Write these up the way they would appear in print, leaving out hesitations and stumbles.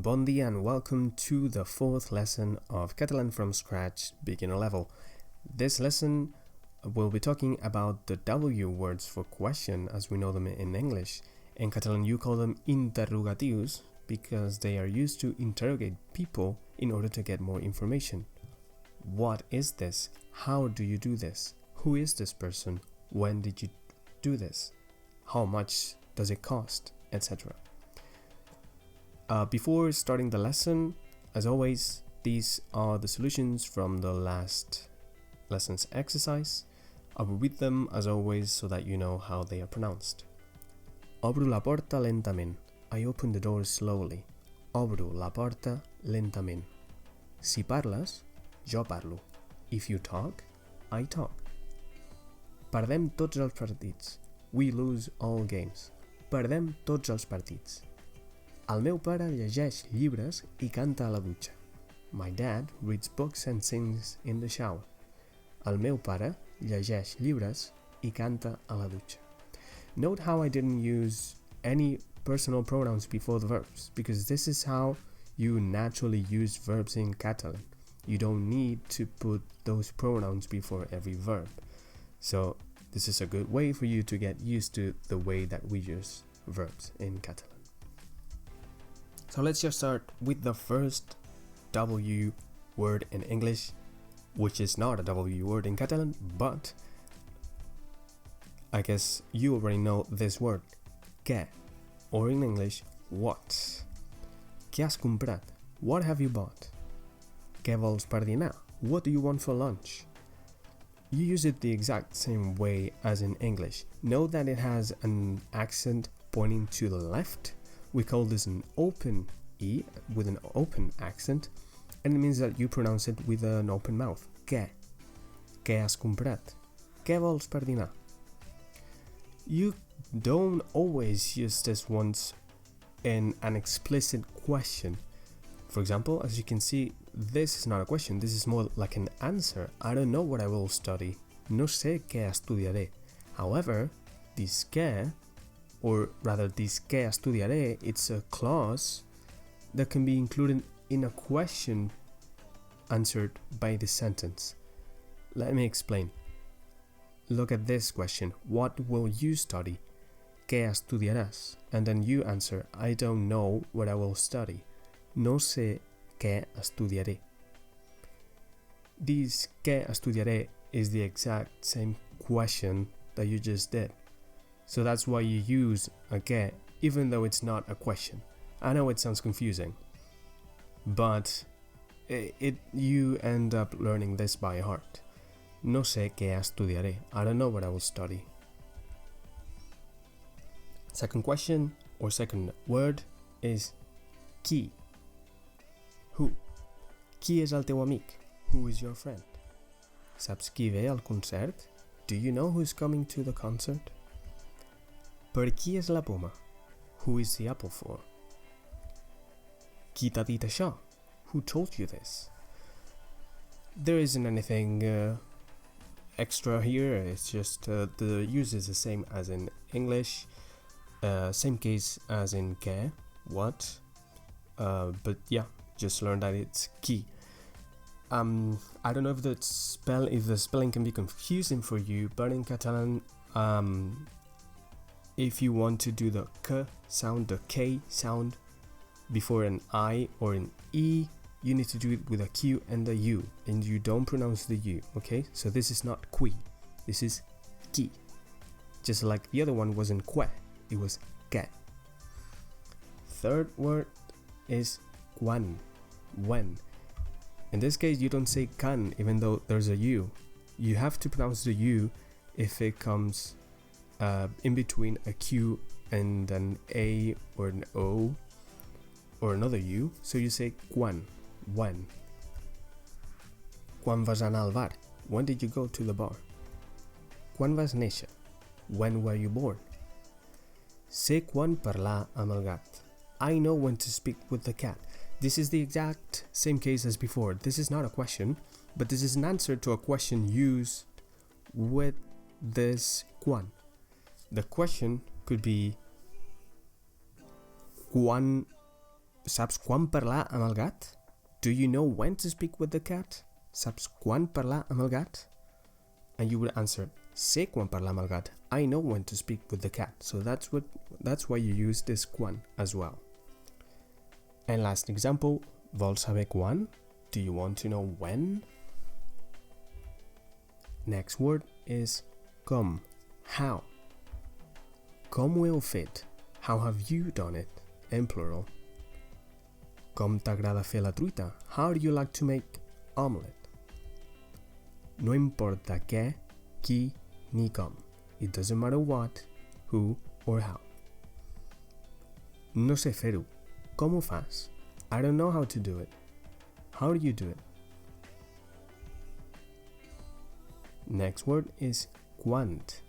Bon dia and welcome to the fourth lesson of Catalan from scratch beginner level. This lesson will be talking about the W words for question as we know them in English. In Catalan you call them interrogatius because they are used to interrogate people in order to get more information. What is this? How do you do this? Who is this person? When did you do this? How much does it cost? Etc. Before starting the lesson, as always, these are the solutions from the last lesson's exercise. I will read them as always so that you know how they are pronounced. Obro la porta lentament. I open the door slowly. Obro la porta lentament. Si parles, jo parlo. If you talk, I talk. Perdem tots els partits. We lose all games. Perdem tots els partits. El meu pare llegeix llibres i canta a la dutxa. My dad reads books and sings in the shower. El meu pare llegeix llibres i canta a la dutxa. Note how I didn't use any personal pronouns before the verbs, because this is how you naturally use verbs in Catalan. You don't need to put those pronouns before every verb. So this is a good way for you to get used to the way that we use verbs in Catalan. So let's just start with the first W word in English, which is not a W word in Catalan, but I guess you already know this word, què, or in English, what. Què has comprat? What have you bought? Què vols per dinar? What do you want for lunch? You use it the exact same way as in English. Note that it has an accent pointing to the left. We call this an open E with an open accent, and it means that you pronounce it with an open mouth. Què? Què has comprat? Què vols per dinar? You don't always use this once in an explicit question. For example, as you can see, this is not a question, this is more like an answer. I don't know what I will study. No sé qué estudiaré. However, this què, or rather this què estudiaré, it's a clause that can be included in a question answered by the sentence. Let me explain. Look at this question. What will you study? ¿Qué estudiarás? And then you answer, I don't know what I will study. No sé qué estudiaré. This ¿qué estudiaré is the exact same question that you just did. So that's why you use a què, even though it's not a question. I know it sounds confusing, but you end up learning this by heart. No sé qué estudiaré. I don't know what I will study. Second question, or second word, is qui. Who? Qui és el teu amic? Who is your friend? Saps qui ve al concert? Do you know who's coming to the concert? Per qui és la poma? Who is the apple for? Qui t'ha dit això? Who told you this? There isn't anything extra here, it's just the use is the same as in English, same case as in què, what, but yeah, just learn that it's qui. I don't know if the spelling can be confusing for you, but in Catalan, if you want to do the k sound, the k sound before an I or an E, you need to do it with a Q and a U, and you don't pronounce the U, okay? So this is not qui, this is qui. Just like the other one wasn't que, it was què. Third word is QUAN, when. In this case, you don't say can, even though there's a U. You have to pronounce the U if it comes in between a Q and an A or an O or another U, so you say QUAN, when. Quan vas anar al bar? When did you go to the bar? Quan vas néixer? When were you born? Sé quan parlar amb el gat. I know when to speak with the cat. This is the exact same case as before. This is not a question, but this is an answer to a question used with this quan. The question could be quan Saps quan parlar amb el gat? Do you know when to speak with the cat? Saps quan parlar amb el gat? And you would answer, sé quan parlar amb el gat. I know when to speak with the cat. So that's why you use this QUAN as well. And last example, vols saber quan? Do you want to know when? Next word is com, how. Com ho heu fet? How have you done it? In plural. Com t'agrada fer la truita? How do you like to make omelette? No importa què, qui, ni com. It doesn't matter what, who, or how. No sé fer-ho. Com ho fas? I don't know how to do it. How do you do it? Next word is QUANT.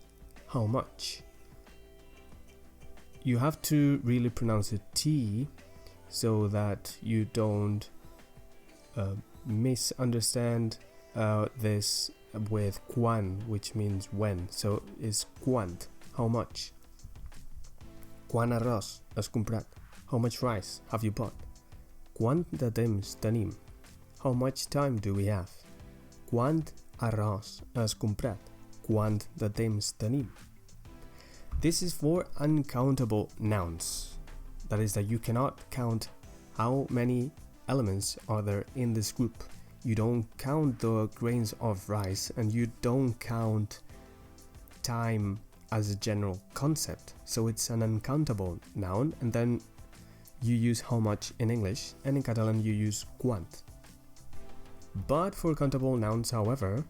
How much? You have to really pronounce the T so that you don't misunderstand this with QUAN, which means when. So it's QUANT. How much? Quant arròs has comprat? How much rice have you bought? Quant de temps tenim? How much time do we have? Quant arròs has comprat? Quant de temps tenim? This is for uncountable nouns. That is that you cannot count how many elements are there in this group. You don't count the grains of rice and you don't count time as a general concept. So it's an uncountable noun, and then you use how much in English, and in Catalan you use quant. But for countable nouns, however,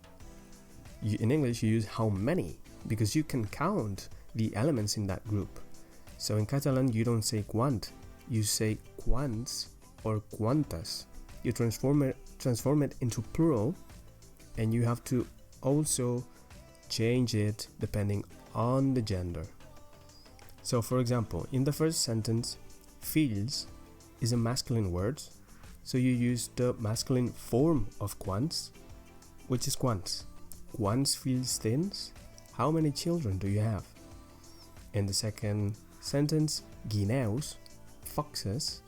in English you use how many, because you can count the elements in that group. So in Catalan you don't say quant, you say quants or quantas. You transform it into plural, and you have to also change it depending on the gender. So for example, in the first sentence, fills is a masculine word, so you use the masculine form of quants, which is quants. Quants fills tens? How many children do you have? In the second sentence, guineus, foxes,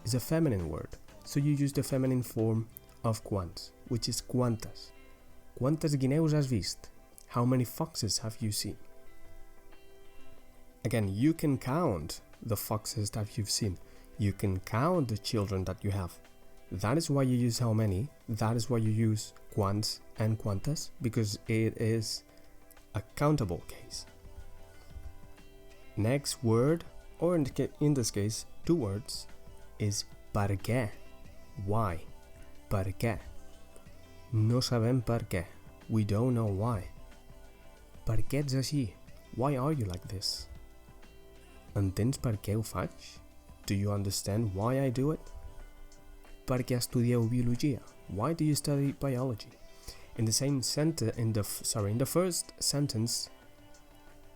is a feminine word, so you use the feminine form of quants, which is quantas. Quantes guineus has vist? How many foxes have you seen? Again, you can count the foxes that you've seen. You can count the children that you have. That is why you use how many. That is why you use quants and quantas, because it is a countable case. Next word, or in this case, two words, is per què. Why? Per què. No sabem per què. We don't know why. Per què ets així? Why are you like this? Entens per què ho faig? Do you understand why I do it? Per què estudieu biologia? Why do you study biology? In the first sentence,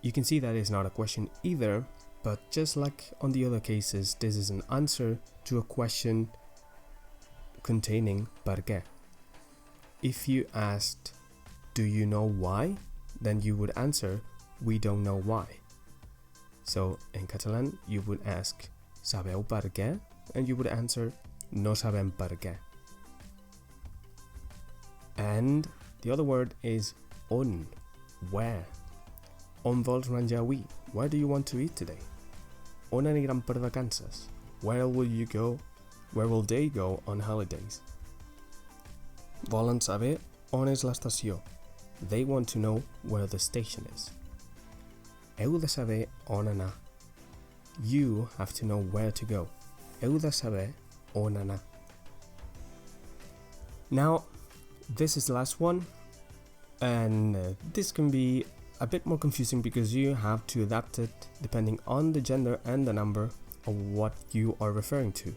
you can see that it's not a question either, but just like on the other cases, this is an answer to a question containing per què. If you asked, do you know why? Then you would answer, we don't know why. So in Catalan, you would ask, sabeu per què? And you would answer, no sabem per què. And the other word is on, where. On vols menjar avui? Where do you want to eat today? On aniran per vacances? Where will you go? Where will they go on holidays? Volen saber on és l'estació. They want to know where the station is. Heu de saber on anar. You have to know where to go. Heu de saber on anar. Now, this is the last one, and this can be a bit more confusing because you have to adapt it depending on the gender and the number of what you are referring to.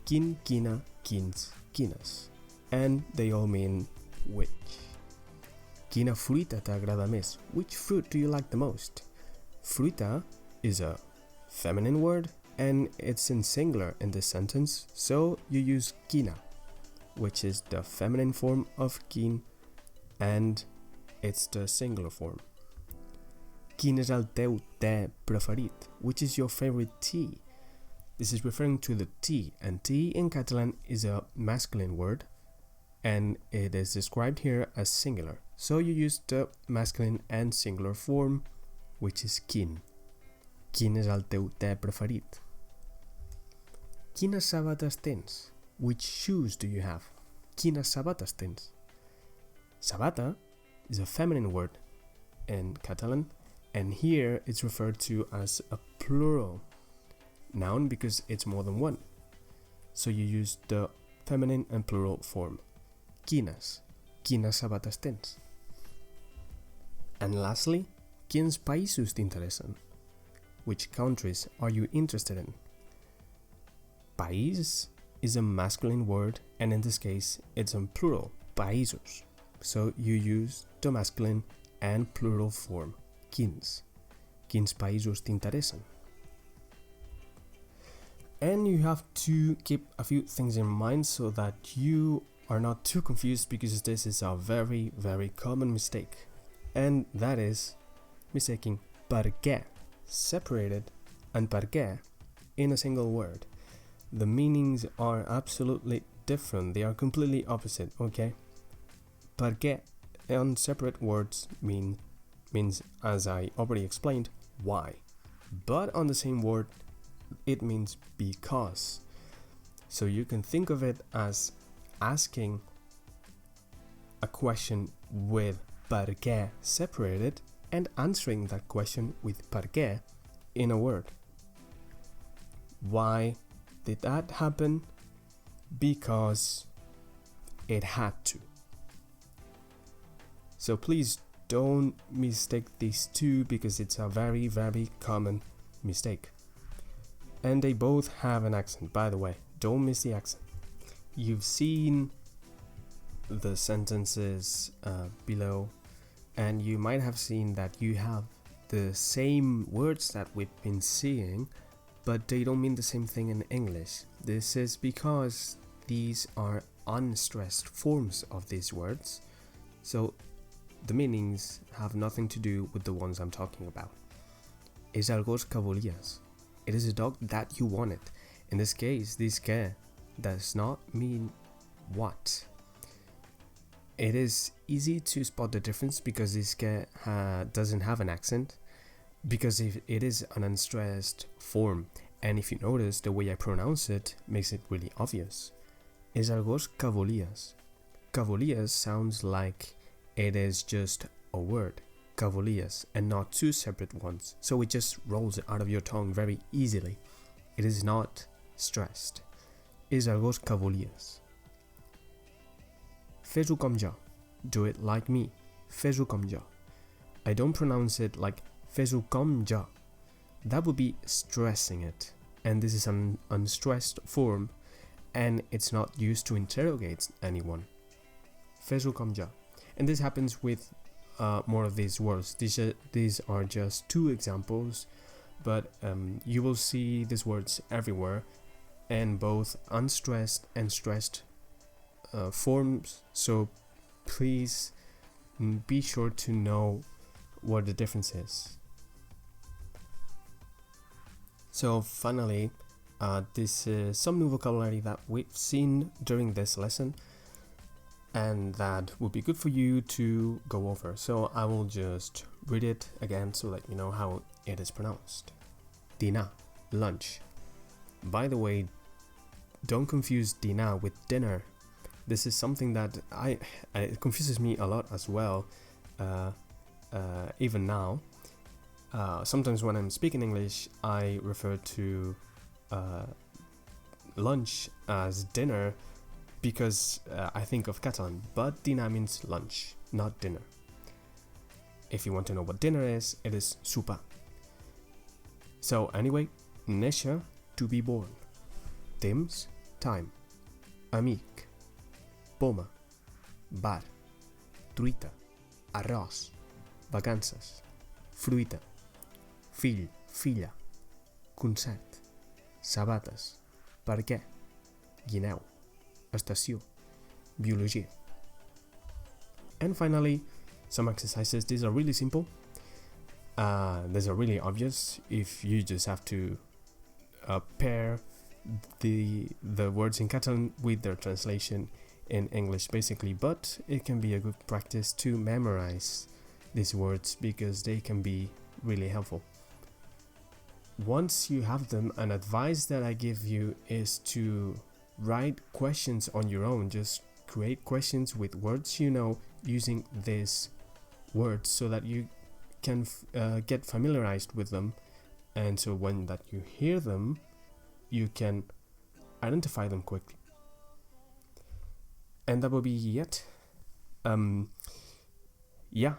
Quin, quina, quins, quines. And they all mean which. Quina fruita t'agrada més? Which fruit do you like the most? Fruita is a feminine word and it's in singular in this sentence, so you use quina, which is the feminine form of quin and it's the singular form. Quin és el teu te preferit? Which is your favorite tea? This is referring to the T, and T in Catalan is a masculine word, and it is described here as singular. So you use the masculine and singular form, which is quin. Quin és el teu te preferit? Quines sabates tens? Which shoes do you have? Quines sabates tens? Sabata is a feminine word in Catalan, and here it's referred to as a plural noun because it's more than one. So you use the feminine and plural form. Quines. Quines sabates tens? And lastly, quins països t'interessen? Which countries are you interested in? País is a masculine word, and in this case, it's in plural, països. So you use the masculine and plural form, quins. Quins països t'interessen? And you have to keep a few things in mind so that you are not too confused, because this is a very, very common mistake. And that is mistaking per què separated and per què in a single word. The meanings are absolutely different. They are completely opposite, okay? Per què on separate words means, as I already explained, why. But on the same word, it means because. So you can think of it as asking a question with per què separated and answering that question with per què in a word. Why did that happen? Because it had to. So please don't mistake these two, because it's a very, very common mistake. And they both have an accent, by the way. Don't miss the accent. You've seen the sentences below, and you might have seen that you have the same words that we've been seeing, but they don't mean the same thing in English. This is because these are unstressed forms of these words, so the meanings have nothing to do with the ones I'm talking about. És el gos que volies. It is a dog that you wanted. In this case, this què does not mean what. It is easy to spot the difference because this què doesn't have an accent, because if it is an unstressed form, and if you notice the way I pronounce it makes it really obvious. És el gos que volies. Que volies sounds like it is just a word, que volies, and not two separate ones, so it just rolls out of your tongue very easily. It is not stressed. És el gos que volies. Fes-ho com jo. Do it like me. Fes-ho com jo. I don't pronounce it like fes-ho com jo. That would be stressing it, and this is an unstressed form, and it's not used to interrogate anyone. Fes-ho com jo. And this happens with more of these words. These are just two examples, but you will see these words everywhere, and both unstressed and stressed forms, so please be sure to know what the difference is. So finally, this is some new vocabulary that we've seen during this lesson, and that would be good for you to go over. So I will just read it again to let you know how it is pronounced. Dinar, lunch. By the way, don't confuse dinar with dinner. This is something that it confuses me a lot as well, even now. Sometimes when I'm speaking English, I refer to lunch as dinner because I think of Catalan, but dinar means lunch, not dinner. If you want to know what dinner is, it is sopar. So anyway, néixer, to be born. Temps, time. Amic, poma. Bar, truita. Arròs, vacances. Fruita, fill, filla. Concert, sabates. Per què? Guineu, estació, biologia. And finally, some exercises. These are really simple. These are really obvious if you just have to pair the words in Catalan with their translation in English basically, but it can be a good practice to memorize these words because they can be really helpful. Once you have them, an advice that I give you is to write questions on your own. Just create questions with words you know using these words so that you can get familiarized with them, and so when that you hear them you can identify them quickly. And that will be it. Yeah,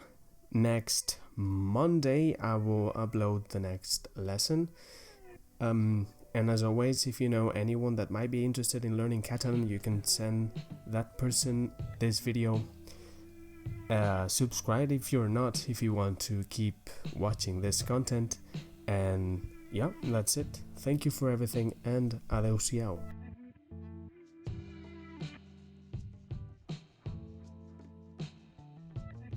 next Monday I will upload the next lesson. And as always, if you know anyone that might be interested in learning Catalan, you can send that person this video. Subscribe if you're not, if you want to keep watching this content. And yeah, that's it. Thank you for everything, and adeu-siau.